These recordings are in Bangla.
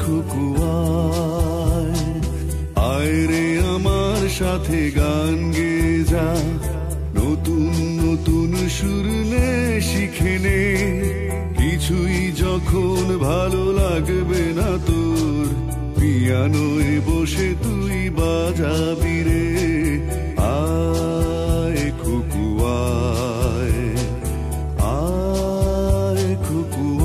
খুকুয়ায় আয় রে আমার সাথে গান গেয়ে যা নতুন নতুন সুর নে শিখে নে কিছুই যখন ভালো লাগবে না তোর পিয়ানোয় বসে তুই বাজাবি রে আয় খুকুয়ায় আয় খুকুয়ায়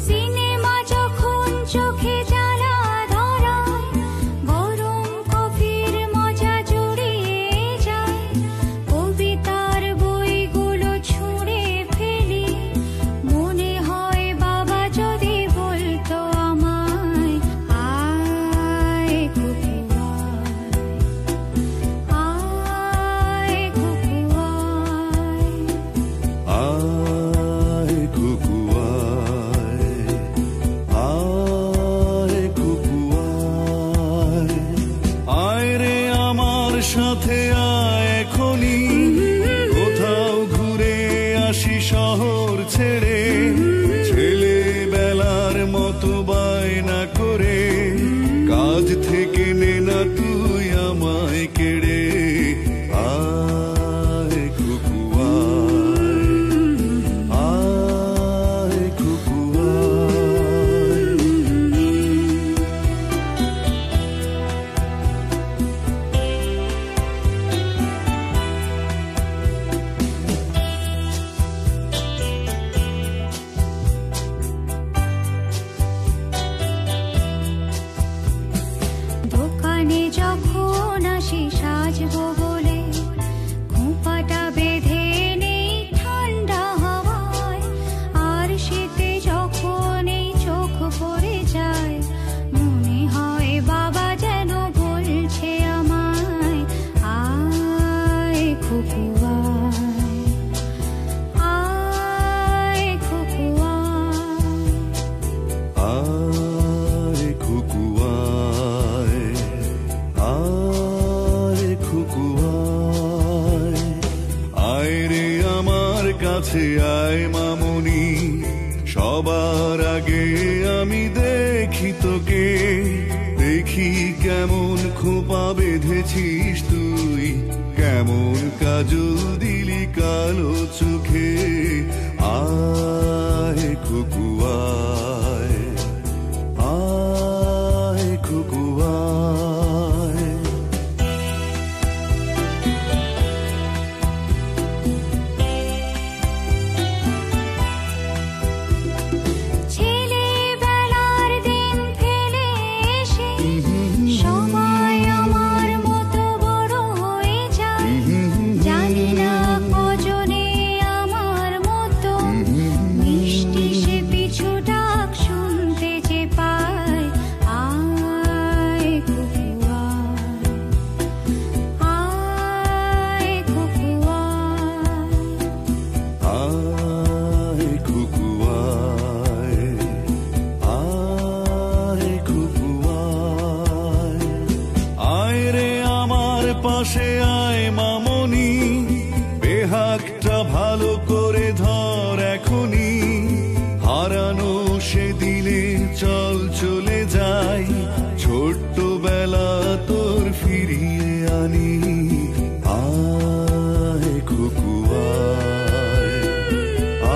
সিনেমা যখন চোখে জ্বালা ধরায় গরম কফির মজা জুড়িয়ে যায় কবিতার বইগুলো ছুঁড়ে ফেলি মনে হয় বাবা যদি বলতো আমায় আয় খুকুয়ায় আয় খুকুয়ায় আয় খুকুয়ায় আয় খুকুয়ায় আয় রে আমার সাথে আয় এখনি কোথাও ঘুরে আসি শহর ছেড়ে ছেলেবেলার মতো বায়না করে কাজ থেকে নে না তুই আমায় কেড়ে আয় খুকুয়ায় আয় খুকুয়ায় দোকানে যখন আসি সাজবো বলে খোঁপাটা বেঁধে নেই ঠান্ডা হাওয়ায় আর শীতে যখন এই চোখ পড়ে যায় মনে হয় বাবা যেন বলছে আমায় আয় খুকুয়ায় আয় খুকুয়ায় আয় খুকুয়ায় আয় খুকুয়ায় আয় রে আমার কাছে আয় মামনি সবার আগে আমি দেখি তোকে দেখি কেমন খোপা বেঁধেছিস তুই কেমন কাজল দিলি কালো চোখে আয় খুকুয়ায় আয় খুকুয়ায় ছেলেবেলার দিন ফেলে এসে সবাই আমার মতো বড় হয়ে যায় জানি না কজনে আমার মতো মিষ্টি সে পিছু ডাক শুনতে যে পায় আয় খুকুয়ায় আয় খুকুয়ায় আয় খুকুয়ায় আয় খুকুয়ায় আয় রে আমার পাশে আয় মামনি বেহাগটা ভালো করে ধর এখনি হারানো সেদিনে চল চলে যাই ছোট্টবেলা তোর ফিরিয়ে আনি আয় খুকুয়ায়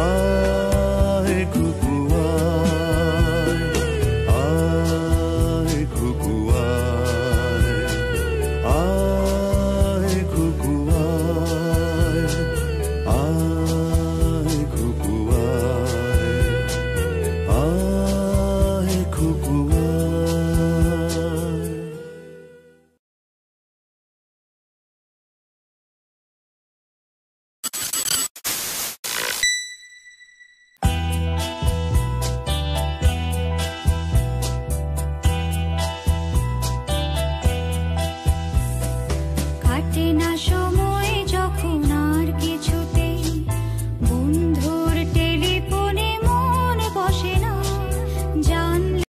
আয় খুকুয়ায় আয় খুকুয়ায় আয় খুকুয়ায় আয় খুকুয়ায় আয় খুকুয়ায় কাটে না